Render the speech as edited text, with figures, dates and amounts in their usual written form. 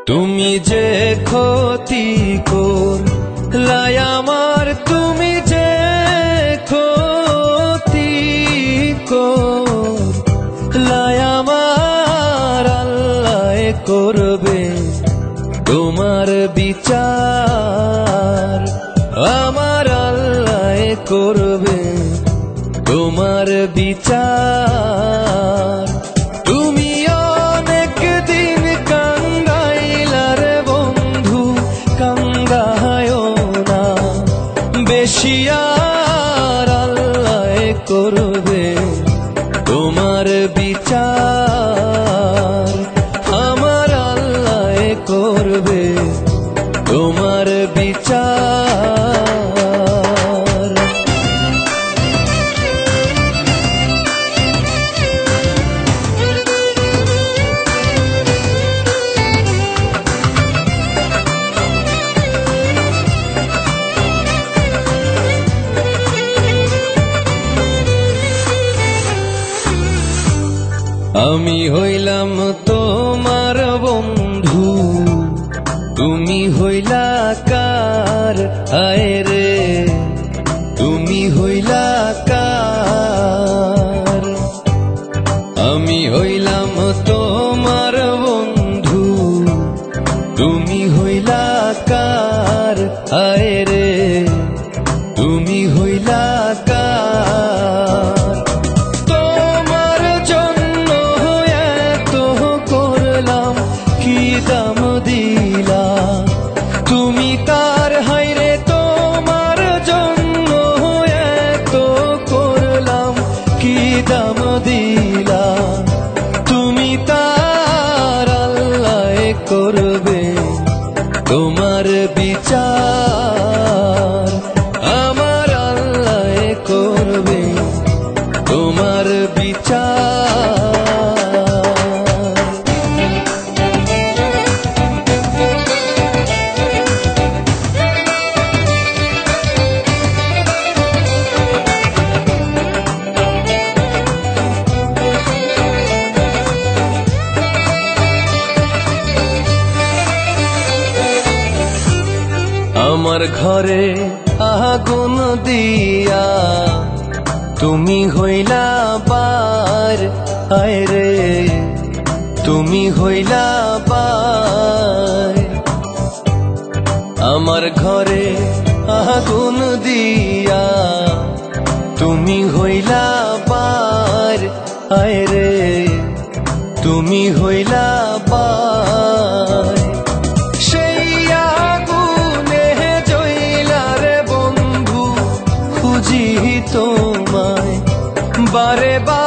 তুমি যে ক্ষতি করলাই আমার, তুমি যে ক্ষতি করলাই আমার, আল্লাহ করবে তোমার বিচার, আমার আল্লাহ করবে তোমার বিচার। তুমি অনেক দিন কাঙ্গাইলার বন্ধু, কাঙ্গায়ও না বেশি, আর আল্লাহ করবে তোমার বিচার, আমার আল্লাহ করবে তোমার বিচার। আমি হইলাম তোমার বন্ধু, তুমি হইলা কার, হায় রে তুমি হইলা কার। আমি হইলাম তোমার বন্ধু, তুমি হইলা কার, হায় রে তুমি হইলা কার। তোমার জন্য এত করলাম, কি দাম দিলা তুমি কার, হায় রে তোমার জন্য এত করলাম, কি দাম দিলা তুমি কার, আল্লাহ করবে তোমার বিচার, আমার আল্লাহ করবে তোমার বিচার। আমার ঘরে আগুন দিয়া তুমি হইলা বার, হায় রে তুমি হইলা বার। আমার ঘরে আগুন দিয়া তুমি হইলা বার, হায় রে তুমি হইলা বার। সেই আগুনে জ্বলা রে বন্ধু, খুঁজি তোমায় বারে বারে।